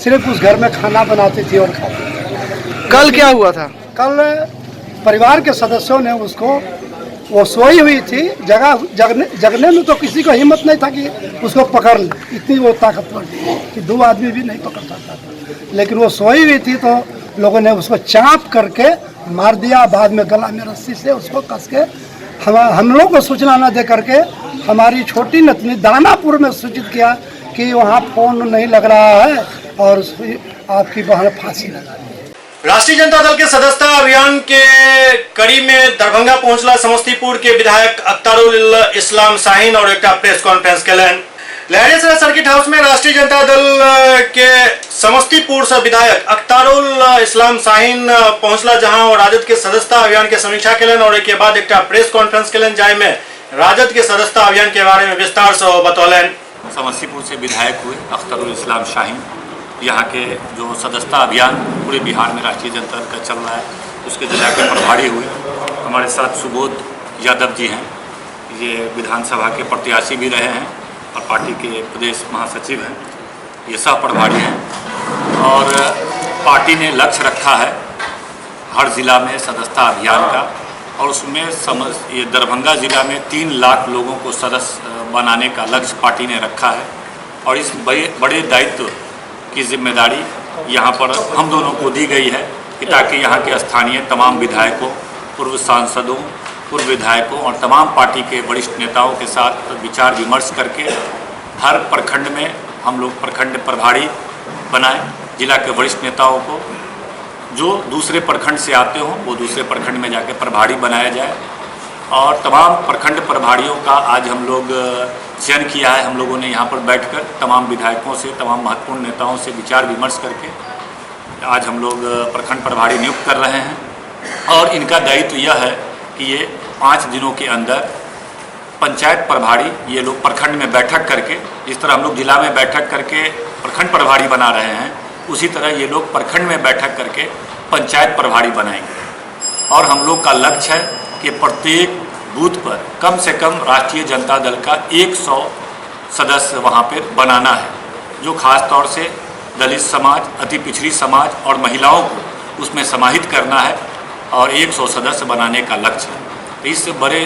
सिर्फ उस घर में खाना बनाती थी और खाती थी। कल क्या हुआ था? कल परिवार के सदस्यों ने उसको, वो सोई हुई थी, जगने में तो किसी को हिम्मत नहीं था कि उसको पकड़ ले। इतनी वो ताकतवर थी कि दो आदमी भी नहीं पकड़ सकता था। लेकिन वो सोई हुई थी तो लोगों ने उसको चाँप करके मार दिया। बाद में गला में रस्सी से उसको कस के हम लोग को सूचना न दे करके हमारी छोटी नतनी दानापुर में सूचित किया कि वहाँ फोन नहीं लग रहा है और आपकी बहन फांसी लगा दी। राष्ट्रीय जनता दल के सदस्यता अभियान के कड़ी में दरभंगा पहुंचला समस्तीपुर के विधायक अख्तारुल इस्लाम शाहीन और एक press conference Kellen. Laheriasarai circuit house में राष्ट्रीय जनता दल के समस्तीपुर से विधायक अख्तारुल इस्लाम शाहीन पहुंचला जहां और राजद के सदस्यता अभियान के समीक्षा केलन और एक बाद एक प्रेस कॉन्फ्रेंस केलन जाय में राजद के सदस्यता अभियान के बारे में विस्तार से बतौलन। समस्तीपुर से विधायक हुए अख्तारुल इस्लाम शाहीन। यहाँ के जो सदस्यता अभियान पूरे बिहार में राष्ट्रीय जनता दल का चल रहा है उसके जिला के प्रभारी हुए। हमारे साथ सुबोध यादव जी हैं, ये विधानसभा के प्रत्याशी भी रहे हैं और पार्टी के प्रदेश महासचिव हैं, ये सह प्रभारी हैं। और पार्टी ने लक्ष्य रखा है हर जिला में सदस्यता अभियान का और उसमें ये दरभंगा जिला में 3 लाख लोगों को सदस्य बनाने का लक्ष्य पार्टी ने रखा है। और इस बड़े दायित्व की जिम्मेदारी यहाँ पर हम दोनों को दी गई है कि ताकि यहाँ के स्थानीय तमाम विधायकों, पूर्व सांसदों, पूर्व विधायकों और तमाम पार्टी के वरिष्ठ नेताओं के साथ विचार विमर्श करके हर प्रखंड में हम लोग प्रखंड प्रभारी बनाएं। जिला के वरिष्ठ नेताओं को जो दूसरे प्रखंड से आते हों वो दूसरे प्रखंड में जाके प्रभारी बनाया जाए। और तमाम प्रखंड प्रभारियों का आज हम लोग चयन किया है। हम लोगों ने यहाँ पर बैठकर तमाम विधायकों से, तमाम महत्वपूर्ण नेताओं से विचार विमर्श करके आज हम लोग प्रखंड प्रभारी नियुक्त कर रहे हैं। और इनका दायित्व यह है कि ये 5 दिनों के अंदर पंचायत प्रभारी ये लोग प्रखंड में बैठक करके, जिस तरह हम लोग जिला में बैठक करके प्रखंड प्रभारी बना रहे हैं, उसी तरह ये लोग प्रखंड में बैठक करके पंचायत प्रभारी बनाएंगे। और हम लोग का लक्ष्य है कि प्रत्येक बूथ पर कम से कम राष्ट्रीय जनता दल का 100 सदस्य वहाँ पर बनाना है, जो खास तौर से दलित समाज, अति पिछड़ी समाज और महिलाओं को उसमें समाहित करना है और 100 सदस्य बनाने का लक्ष्य है। तो इस बड़े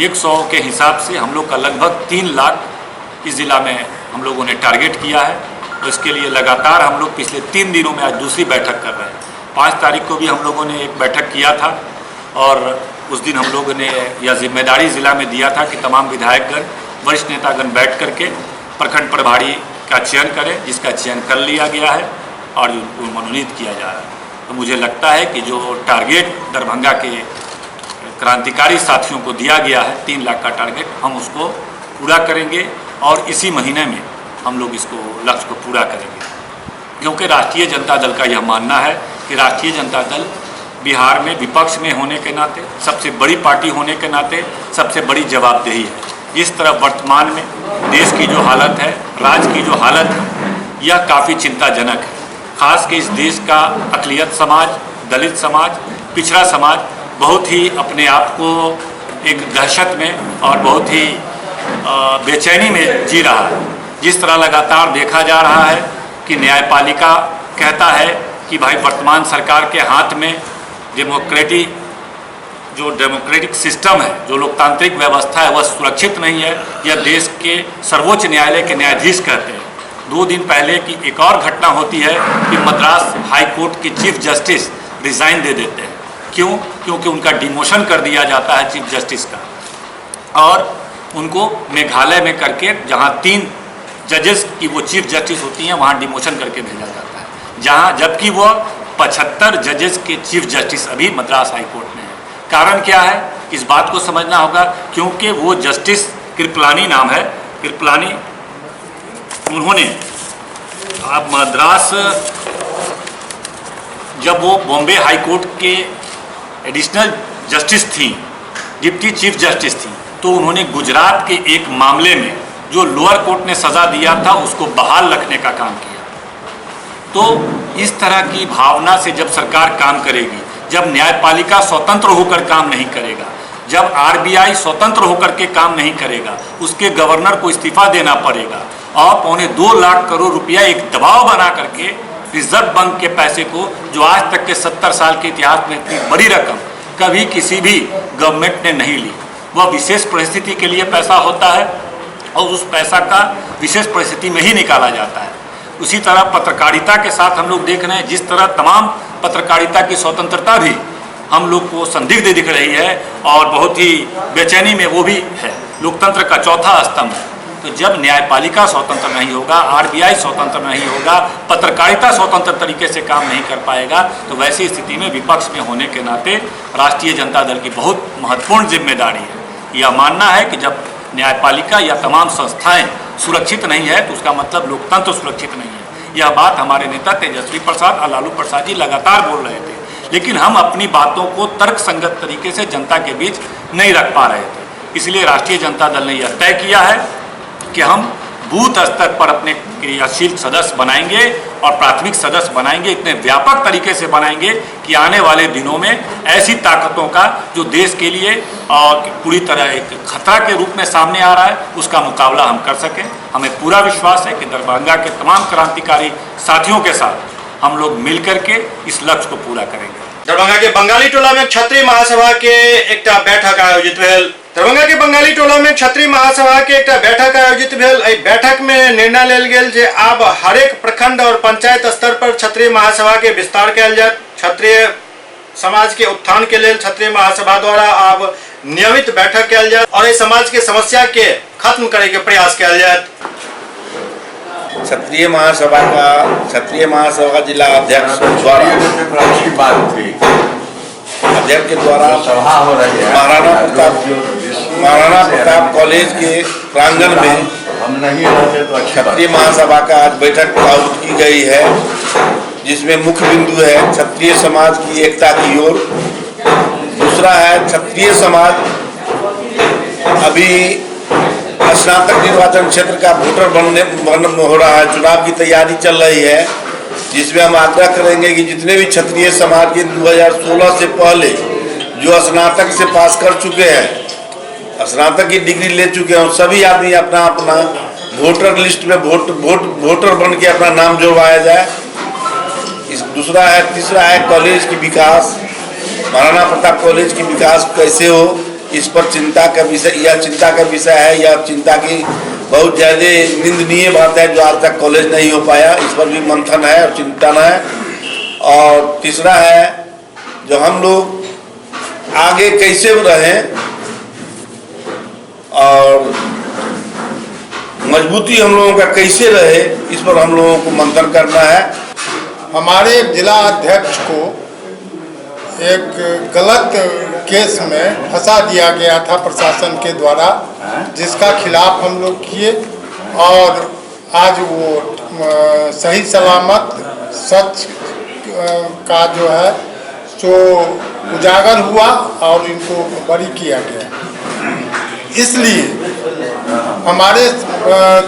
100 के हिसाब से हम लोग का लगभग 3 लाख इस ज़िला में हम लोगों ने टारगेट किया है। तो इसके लिए लगातार हम लोग पिछले 3 दिनों में आज दूसरी बैठक कर रहे हैं। 5 तारीख को भी हम लोगों ने एक बैठक किया था और उस दिन हम लोगों ने यह जिम्मेदारी ज़िला में दिया था कि तमाम विधायकगण, वरिष्ठ नेतागण बैठ करके प्रखंड प्रभारी का चयन करें, जिसका चयन कर लिया गया है और उनको मनोनीत किया जा रहा है। तो मुझे लगता है कि जो टारगेट दरभंगा के क्रांतिकारी साथियों को दिया गया है 3 लाख का टारगेट, हम उसको पूरा करेंगे और इसी महीने में हम लोग इसको लक्ष्य को पूरा करेंगे, क्योंकि राष्ट्रीय जनता दल का यह मानना है कि राष्ट्रीय जनता दल बिहार में विपक्ष में होने के नाते, सबसे बड़ी पार्टी होने के नाते सबसे बड़ी जवाबदेही है। जिस तरह वर्तमान में देश की जो हालत है, राज्य की जो हालत है, यह काफ़ी चिंताजनक है। खास के इस देश का अक़लियत समाज, दलित समाज, पिछड़ा समाज बहुत ही अपने आप को एक दहशत में और बहुत ही बेचैनी में जी रहा है। जिस तरह लगातार देखा जा रहा है कि न्यायपालिका कहता है कि भाई वर्तमान सरकार के हाथ में डेमोक्रेटिक सिस्टम है, जो लोकतांत्रिक व्यवस्था है, वह सुरक्षित नहीं है। यह देश के सर्वोच्च न्यायालय के न्यायाधीश कहते हैं। 2 दिन पहले की एक और घटना होती है कि मद्रास हाई कोर्ट के चीफ जस्टिस रिज़ाइन दे देते हैं। क्यों? क्योंकि उनका डिमोशन कर दिया जाता है चीफ जस्टिस का, और उनको मेघालय में करके, जहां 3 जजेस की वो चीफ जस्टिस होती हैं, वहां डिमोशन करके भेजा जाता है, जहां जबकि वो 75 जजेस के चीफ जस्टिस अभी मद्रास हाई कोर्ट में है। कारण क्या है? इस बात को समझना होगा, क्योंकि वो जस्टिस कृपलानी नाम है, कृपलानी, उन्होंने अब मद्रास, जब वो बॉम्बे हाई कोर्ट के एडिशनल जस्टिस थी, डिप्टी चीफ जस्टिस थी, तो उन्होंने गुजरात के एक मामले में जो लोअर कोर्ट ने सज़ा दिया था उसको बहाल रखने का काम किया। तो इस तरह की भावना से जब सरकार काम करेगी, जब न्यायपालिका स्वतंत्र होकर काम नहीं करेगा, जब आरबीआई स्वतंत्र होकर के काम नहीं करेगा, उसके गवर्नर को इस्तीफा देना पड़ेगा और 2.25 लाख करोड़ रुपया एक दबाव बना करके रिजर्व बैंक के पैसे को, जो आज तक के 70 साल के इतिहास में इतनी बड़ी रकम कभी किसी भी गवर्नमेंट ने नहीं ली, वह विशेष परिस्थिति के लिए पैसा होता है और उस पैसा का विशेष परिस्थिति में ही निकाला जाता है। उसी तरह पत्रकारिता के साथ हम लोग देख रहे हैं, जिस तरह तमाम पत्रकारिता की स्वतंत्रता भी हम लोग को संदिग्ध दिख रही है और बहुत ही बेचैनी में वो भी है। लोकतंत्र का चौथा स्तंभ है। तो जब न्यायपालिका स्वतंत्र नहीं होगा, आरबीआई स्वतंत्र नहीं होगा, पत्रकारिता स्वतंत्र तरीके से काम नहीं कर पाएगा, तो वैसी स्थिति में विपक्ष में होने के नाते राष्ट्रीय जनता दल की बहुत महत्वपूर्ण जिम्मेदारी है। यह मानना है कि जब न्यायपालिका या तमाम संस्थाएं सुरक्षित नहीं है तो उसका मतलब लोकतंत्र सुरक्षित नहीं है। यह बात हमारे नेता तेजस्वी प्रसाद और लालू प्रसाद जी लगातार बोल रहे थे, लेकिन हम अपनी बातों को तर्कसंगत तरीके से जनता के बीच नहीं रख पा रहे थे। इसलिए राष्ट्रीय जनता दल ने यह तय किया है कि हम बूथ स्तर पर अपने क्रियाशील सदस्य बनाएंगे और प्राथमिक सदस्य बनाएंगे, इतने व्यापक तरीके से बनाएंगे कि आने वाले दिनों में ऐसी ताकतों का जो देश के लिए पूरी तरह एक खतरा के रूप में सामने आ रहा है, उसका मुकाबला हम कर सकें। हमें पूरा विश्वास है कि दरभंगा के तमाम क्रांतिकारी साथियों के साथ हम लोग मिल करके इस लक्ष्य को पूरा करेंगे। दरभंगा के बंगाली टोला में क्षत्रिय महासभा के एक बैठक आयोजित भेल। दरभंगा के बंगाली टोला में क्षत्रिय महासभा के एक बैठक आयोजित भेल। एहि बैठक में निर्णय लेल गेल जे आब हरेक प्रखंड और पंचायत स्तर पर क्षत्रिय महासभा के विस्तार कयल जायत। क्षत्रिय समाज के उत्थान के लेल क्षत्रिय महासभा द्वारा आब नियमित बैठक कयल जायत और इस समाज के समस्या के खत्म करे के प्रयास कयल जायत। क्षत्रिय महासभा जिला अध्यक्ष द्वारा अध्यक्ष के द्वारा महाराणा प्रताप कॉलेज के प्रांगण में क्षत्रिय महासभा का आज बैठक आयोजित की गई है, जिसमें मुख्य बिंदु है क्षत्रिय समाज की एकता की ओर। दूसरा है क्षत्रिय समाज अभी स्नातक निर्वाचन क्षेत्र का वोटर हो रहा है, चुनाव की तैयारी चल रही है, जिसमें हम आग्रह करेंगे कि जितने भी क्षत्रिय समाज के 2016 से पहले जो स्नातक से पास कर चुके हैं, स्नातक की डिग्री ले चुके हैं, सभी आदमी अपना अपना वोटर लिस्ट में वोटर बन के अपना नाम जुड़वाया जाए। तीसरा है कॉलेज की विकास, महाराणा प्रताप कॉलेज की विकास कैसे हो, इस पर चिंता का विषय है। यह चिंता की बहुत ज़्यादा निंदनीय बात है जो आज तक कॉलेज नहीं हो पाया, इस पर भी मंथन है और चिंतन है। और तीसरा है जो हम लोग आगे कैसे रहें और मजबूती हम लोगों का कैसे रहे, इस पर हम लोगों को मंथन करना है। हमारे जिला अध्यक्ष को एक गलत केस में फंसा दिया गया था प्रशासन के द्वारा, जिसका खिलाफ हम लोग किए और आज वो सही सलामत सच का जो है सो उजागर हुआ और इनको बरी किया गया। इसलिए हमारे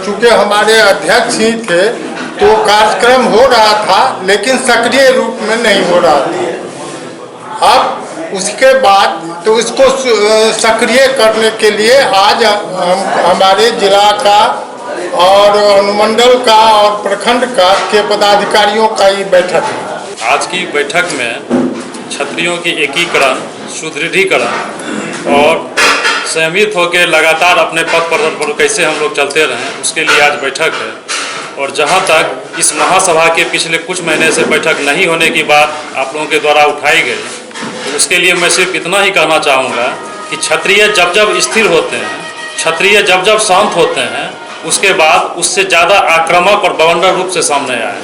चूँकि हमारे अध्यक्ष ही थे तो कार्यक्रम हो रहा था, लेकिन सक्रिय रूप में नहीं हो रहा था। अब उसके बाद तो इसको सक्रिय करने के लिए आज हमारे जिला का और अनुमंडल का और प्रखंड का के पदाधिकारियों का ये बैठक है। आज की बैठक में क्षत्रियों की एकीकरण, सुदृढ़ीकरण और संयमित होकर लगातार अपने पद प्रदर्शन पर कैसे हम लोग चलते रहें, उसके लिए आज बैठक है। और जहां तक इस महासभा के पिछले कुछ महीने से बैठक नहीं होने की बात आप लोगों के द्वारा उठाई गई, तो उसके लिए मैं सिर्फ इतना ही कहना चाहूँगा कि क्षत्रिय जब जब स्थिर होते हैं, क्षत्रिय जब जब शांत होते हैं, उसके बाद उससे ज़्यादा आक्रामक और बवंडर रूप से सामने आए।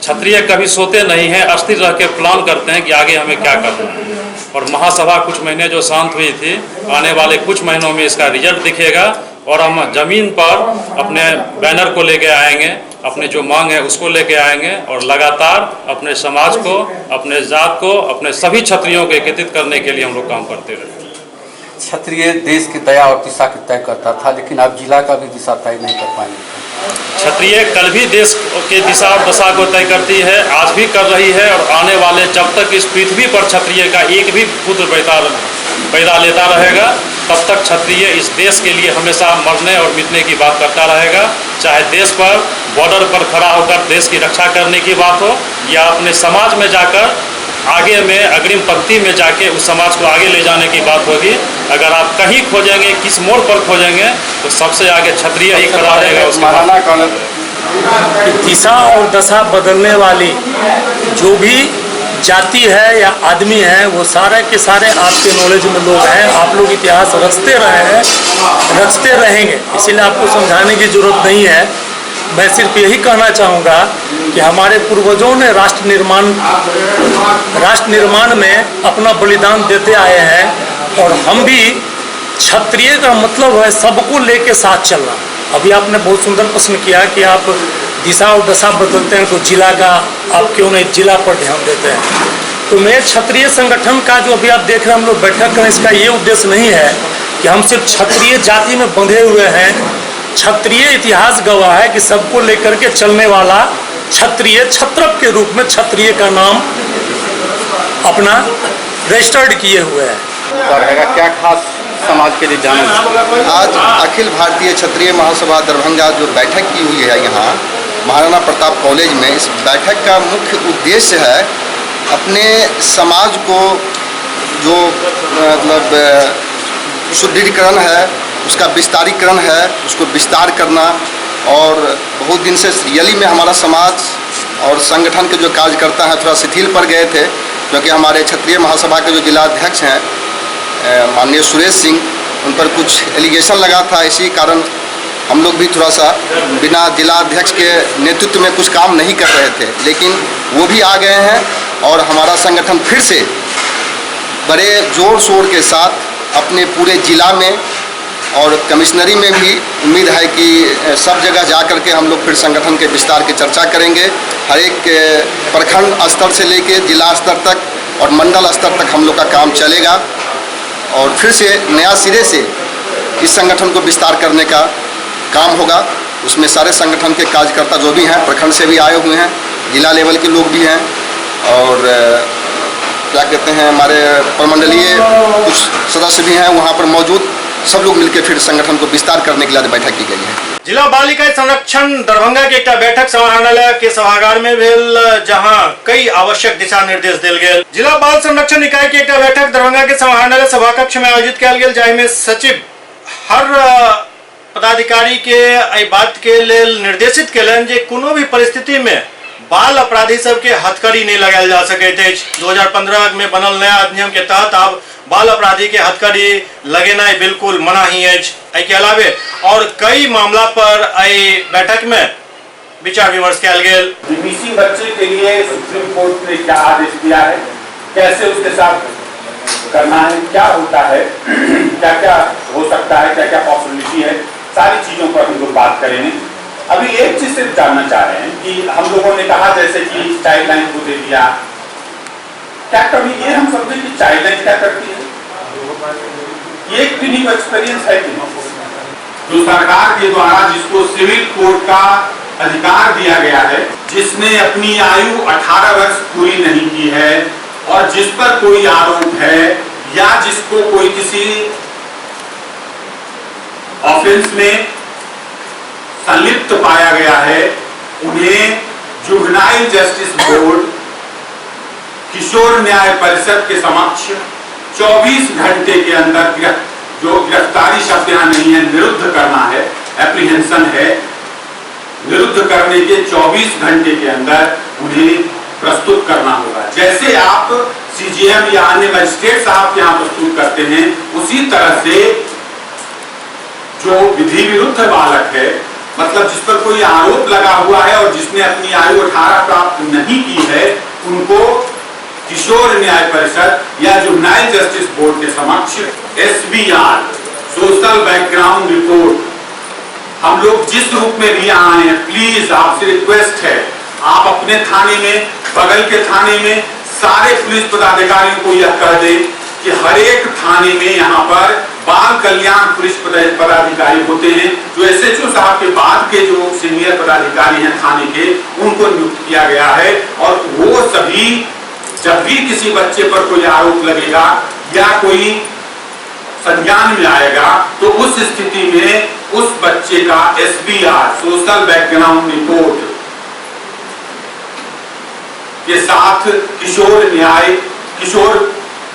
क्षत्रिय कभी सोते नहीं हैं, अस्थिर रह के प्लान करते हैं कि आगे हमें क्या करना है। और महासभा कुछ महीने जो शांत हुई थी, आने वाले कुछ महीनों में इसका रिजल्ट दिखेगा और हम जमीन पर अपने बैनर को लेके आएंगे, अपने जो मांग है उसको लेके आएंगे और लगातार अपने समाज को, अपने जात को, अपने सभी क्षत्रियों को एकत्रित करने के लिए हम लोग काम करते रहेंगे। क्षत्रिय देश की दया और दिशा की तय करता था, लेकिन अब जिला का भी दिशा तय नहीं कर पाएंगे। क्षत्रिय कल भी देश के दिशा और दशा को तय करती है, आज भी कर रही है और आने वाले जब तक इस पृथ्वी पर क्षत्रिय का एक भी पुत्र पैदा लेता रहेगा, तब तक क्षत्रिय इस देश के लिए हमेशा मरने और मिटने की बात करता रहेगा। चाहे देश पर बॉर्डर पर खड़ा होकर देश की रक्षा करने की बात हो या अपने समाज में जाकर आगे में अग्रिम पंक्ति में जाके उस समाज को आगे ले जाने की बात होगी। अगर आप कहीं खोजेंगे, किस मोड़ पर खोजेंगे, तो सबसे आगे क्षत्रिय ही खड़ा रहेगा। उसके दिशा और दशा बदलने वाली जो भी जाति है या आदमी है, वो सारे के सारे आपके नॉलेज में लोग हैं। आप लोग इतिहास रचते रहे हैं, रचते रहेंगे, इसीलिए आपको समझाने की जरूरत नहीं है। मैं सिर्फ यही कहना चाहूँगा कि हमारे पूर्वजों ने राष्ट्र निर्माण में अपना बलिदान देते आए हैं और हम भी, क्षत्रिय का मतलब है सबको लेके साथ चलना। अभी आपने बहुत सुंदर प्रश्न किया कि आप दिशा और दशा बदलते हैं तो जिला का आप क्यों नहीं जिला पर ध्यान देते हैं। तो मैं क्षत्रिय संगठन का जो अभी आप देख रहे हैं हम लोग बैठक करें, इसका ये उद्देश्य नहीं है कि हम सिर्फ क्षत्रिय जाति में बंधे हुए हैं। क्षत्रिय इतिहास गवाह है कि सबको लेकर के चलने वाला क्षत्रिय, क्षत्रप के रूप में क्षत्रिय का नाम अपना रजिस्टर्ड किए हुए है। क्या खास समाज के लिए जाना? आज अखिल भारतीय क्षत्रिय महासभा दरभंगा जो बैठक की हुई है यहाँ महाराणा प्रताप कॉलेज में, इस बैठक का मुख्य उद्देश्य है अपने समाज को जो मतलब सुदृढ़ीकरण है, उसका विस्तारीकरण है, उसको विस्तार करना। और बहुत दिन से रियली में हमारा समाज और संगठन के जो कार्यकर्ता हैं थोड़ा शिथिल पर गए थे, क्योंकि हमारे क्षत्रिय महासभा के जो जिला अध्यक्ष हैं माननीय सुरेश सिंह, उन पर कुछ एलिगेशन लगा था। इसी कारण हम लोग भी थोड़ा सा बिना जिला अध्यक्ष के नेतृत्व में कुछ काम नहीं कर रहे थे, लेकिन वो भी आ गए हैं और हमारा संगठन फिर से बड़े जोर शोर के साथ अपने पूरे जिला में और कमिश्नरी में भी उम्मीद है कि सब जगह जा कर के हम लोग फिर संगठन के विस्तार की चर्चा करेंगे। हर एक प्रखंड स्तर से लेके जिला स्तर तक और मंडल स्तर तक हम लोग का काम चलेगा और फिर से नया सिरे से इस संगठन को विस्तार करने का काम होगा। उसमें सारे संगठन के कार्यकर्ता जो भी हैं, प्रखंड से भी आए हुए हैं, जिला लेवल के लोग भी हैं और क्या कहते हैं हमारे प्रमंडलीय कुछ सदस्य भी हैं वहाँ पर मौजूद। सब लोग मिलकर फिर संगठन को विस्तार करने के लिए बैठक की गई है। जिला बालिका संरक्षण दरभंगा के एक बैठक समाहरणालय के सभागार में भेल, जहां कई आवश्यक दिशा निर्देश दिल गए। जिला बाल संरक्षण इकाई की एक बैठक दरभंगा के समाहरणालय सभाकक्ष में आयोजित किया गया, जाहिमे सचिव हर पदाधिकारी के एहि बात के लेल निर्देशित केलन जे कोनो भी परिस्थिति में बाल अपराधी सबके हथकड़ी नहीं लगायल जा सकैत अछि। 2015 में बनल नया अधिनियम के तहत अब बाल अपराधी के हथकड़ी लगेनाइ बिल्कुल मनाही अछि। एहिके अलावे और कई मामला पर बैठक में विचार विमर्श किया गया। मिसिंग बच्चे के लिए सुप्रीम कोर्ट ने क्या आदेश दिया है, कैसे उसके साथ करना है, क्या होता है, क्या क्या हो सकता है, क्या क्या पॉसिबिलिटी है, सारी चीजों पर हम लोग बात करेंगे। अभी एक चीज सिर्फ जानना चाह रहे हैं कि हम लोगों ने कहा जैसे कि चाइल्ड लाइन को दे दिया, क्या कभी ये हम समझे कि चाइल्ड लाइन क्या करती है? ये एक क्लिनिक एक्सपीरियंस है कि जो सरकार के द्वारा जिसको सिविल कोर्ट का अधिकार दिया गया है, जिसने अपनी आयु 18 वर्ष पूरी नहीं की है और जिस पर कोई आरोप है या जिसको कोई किसी ऑफेंस में संलिप्त पाया गया है, उन्हें जुवेनाइल जस्टिस बोर्ड किशोर न्याय परिषद के समक्ष 24 घंटे के अंदर जो गिरफ्तारी शब्द यहाँ नहीं है, निरुद्ध करना है, एप्रीहेंशन है, निरुद्ध करने के 24 घंटे के अंदर उन्हें प्रस्तुत करना होगा। जैसे आप सीजीएम या अन्य मजिस्ट्रेट साहब यहाँ प्रस्तुत करते हैं, उसी तरह से जो विधि विरुद्ध बालक है, मतलब जिस पर कोई आरोप लगा हुआ है और जिसने अपनी आयु 18 प्राप्त नहीं की है, उनको किशोर न्याय परिषद या जुवेनाइल जस्टिस बोर्ड के समक्ष SBR सोशल बैकग्राउंड रिपोर्ट हम लोग जिस रूप में भी आए हैं, प्लीज आपसे रिक्वेस्ट है, आप अपने थाने में, बगल के थाने में सारे पुलिस पदाधिकारियों को यह कह दें कि हर एक थाने में यहाँ पर बाल कल्याण पुलिस पदाधिकारी होते हैं, जो SHO साहब के बाद के जो सीनियर पदाधिकारी हैं थाने के, उनको नियुक्त किया गया है। और वो सभी जब भी किसी बच्चे पर कोई आरोप लगेगा या कोई संज्ञान में आएगा, तो उस स्थिति में उस बच्चे का SBR सोशल बैकग्राउंड रिपोर्ट के साथ किशोर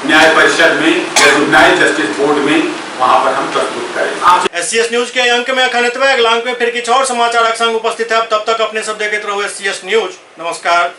न्याय परिषद में या जुवेनाइल जस्टिस बोर्ड में वहां पर हम प्रस्तुत करें। SCS न्यूज के अंक में अखंड अगलांक में फिर कुछ और समाचार संग उपस्थित है। तब तक अपने सब देखते रहो SCS न्यूज। नमस्कार।